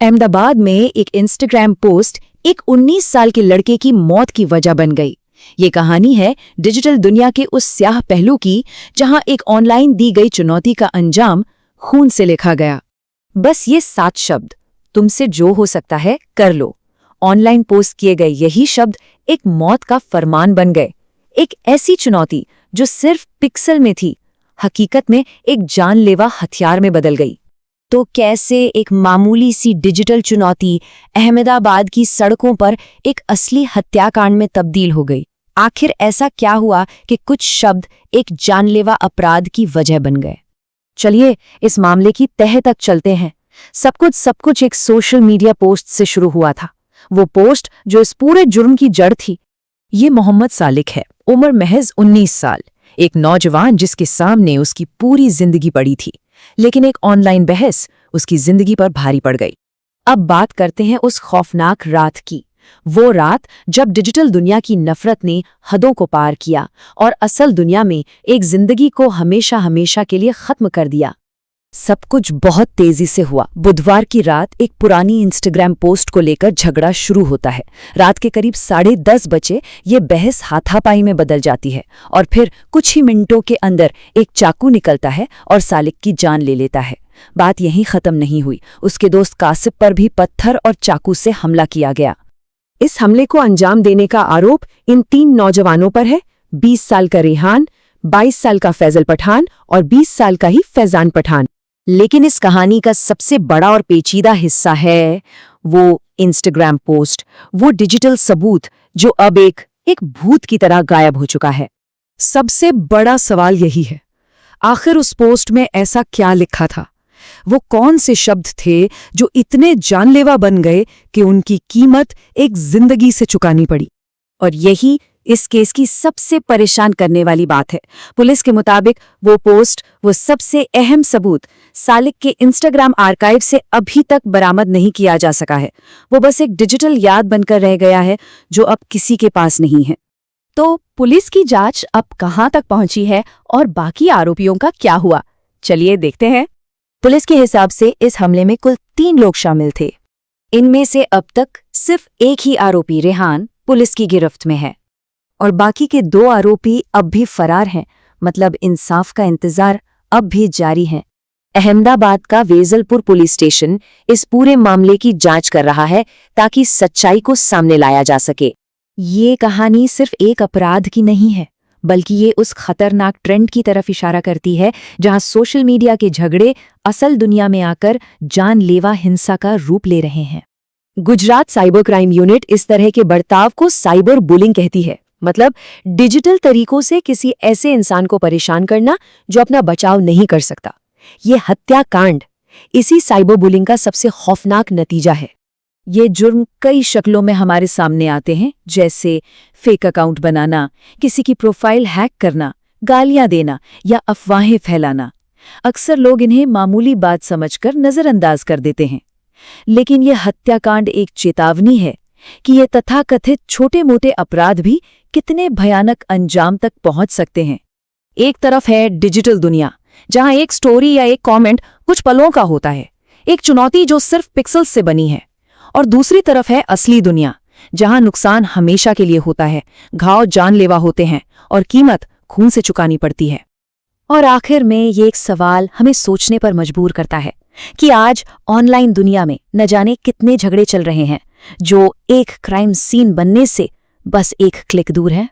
अहमदाबाद में एक Instagram post एक 19 साल के लड़के की मौत की वजह बन गई। ये कहानी है डिजिटल दुनिया के उस स्याह पहलू की, जहां एक ऑनलाइन दी गई चुनौती का अंजाम खून से लिखा गया। बस ये 7 शब्द, तुमसे जो हो सकता है कर लो। ऑनलाइन पोस्ट किए गए यही शब्द एक मौत का फरमान बन गए। एक ऐसी चुनौती जो सिर्फ पिक्सल में थी, हकीकत में एक जानलेवा हथियार में बदल गई। तो कैसे एक मामूली सी डिजिटल चुनौती अहमदाबाद की सड़कों पर एक असली हत्याकांड में तब्दील हो गई? आखिर ऐसा क्या हुआ कि कुछ शब्द एक जानलेवा अपराध की वजह बन गए? चलिए इस मामले की तह तक चलते हैं। सब कुछ एक सोशल मीडिया पोस्ट से शुरू हुआ था। वो पोस्ट जो इस पूरे जुर्म की जड़ थी। ये मोहम्मद सालिक है, उम्र महज 19 साल, एक नौजवान जिसके सामने उसकी पूरी जिंदगी पड़ी थी, लेकिन एक ऑनलाइन बहस उसकी जिंदगी पर भारी पड़ गई। अब बात करते हैं उस खौफनाक रात की। वो रात जब डिजिटल दुनिया की नफरत ने हदों को पार किया और असल दुनिया में एक जिंदगी को हमेशा के लिए खत्म कर दिया। सब कुछ बहुत तेजी से हुआ। बुधवार की रात एक पुरानी इंस्टाग्राम पोस्ट को लेकर झगड़ा शुरू होता है। रात के करीब 10:30 बजे ये बहस हाथापाई में बदल जाती है और फिर कुछ ही मिनटों के अंदर एक चाकू निकलता है और सालिक की जान ले लेता है। बात यहीं खत्म नहीं हुई। उसके दोस्त कासिब पर भी पत्थर और चाकू से हमला किया गया। इस हमले को अंजाम देने का आरोप इन 3 नौजवानों पर है। 20 साल का रेहान, 22 साल का फैजल पठान और 20 साल का ही फैजान पठान। लेकिन इस कहानी का सबसे बड़ा और पेचीदा हिस्सा है वो इंस्टाग्राम पोस्ट, वो डिजिटल सबूत जो अब एक भूत की तरह गायब हो चुका है। सबसे बड़ा सवाल यही है, आखिर उस पोस्ट में ऐसा क्या लिखा था? वो कौन से शब्द थे जो इतने जानलेवा बन गए कि उनकी कीमत एक जिंदगी से चुकानी पड़ी? और यही इस केस की सबसे परेशान करने वाली बात है। पुलिस के मुताबिक वो पोस्ट, वो सबसे अहम सबूत सालिक के इंस्टाग्राम आर्काइव से अभी तक बरामद नहीं किया जा सका है। वो बस एक डिजिटल याद बनकर रह गया है जो अब किसी के पास नहीं है। तो पुलिस की जांच अब कहां तक पहुंची है और बाकी आरोपियों का क्या हुआ? चलिए देखते हैं। पुलिस के हिसाब से इस हमले में कुल 3 लोग शामिल थे। इनमें से अब तक सिर्फ एक ही आरोपी रेहान पुलिस की गिरफ्त में है और बाकी के 2 आरोपी अब भी फरार हैं। मतलब इंसाफ का इंतजार अब भी जारी है। अहमदाबाद का वेजलपुर पुलिस स्टेशन इस पूरे मामले की जांच कर रहा है ताकि सच्चाई को सामने लाया जा सके। ये कहानी सिर्फ एक अपराध की नहीं है, बल्कि ये उस खतरनाक ट्रेंड की तरफ इशारा करती है जहां सोशल मीडिया के झगड़े असल दुनिया में आकर जानलेवा हिंसा का रूप ले रहे हैं। गुजरात साइबर क्राइम यूनिट इस तरह के बर्ताव को साइबर बुलिंग कहती है। मतलब डिजिटल तरीकों से किसी ऐसे इंसान को परेशान करना जो अपना बचाव नहीं कर सकता। ये हत्याकांड इसी साइबर बुलिंग का सबसे खौफनाक नतीजा है। ये जुर्म कई शक्लों में हमारे सामने आते हैं, जैसे फेक अकाउंट बनाना, किसी की प्रोफाइल हैक करना, गालियां देना या अफवाहें फैलाना। अक्सर लोग इन्हें मामूली बात समझकर नजरअंदाज कर देते हैं, लेकिन ये हत्याकांड एक चेतावनी है कि ये तथाकथित छोटे-मोटे अपराध भी कितने भयानक अंजाम तक पहुंच सकते हैं। एक तरफ है डिजिटल दुनिया, जहां एक स्टोरी या एक कमेंट कुछ पलों का होता है, एक चुनौती जो सिर्फ पिक्सेल्स से बनी है। और दूसरी तरफ है असली दुनिया, जहां नुकसान हमेशा के लिए होता है, घाव जानलेवा होते हैं और कीमत खून से चुकानी पड़ती है। और आखिर में ये एक सवाल हमें सोचने पर मजबूर करता है कि आज ऑनलाइन दुनिया में न जाने कितने झगड़े चल रहे हैं जो एक क्राइम सीन बनने से बस एक क्लिक दूर है।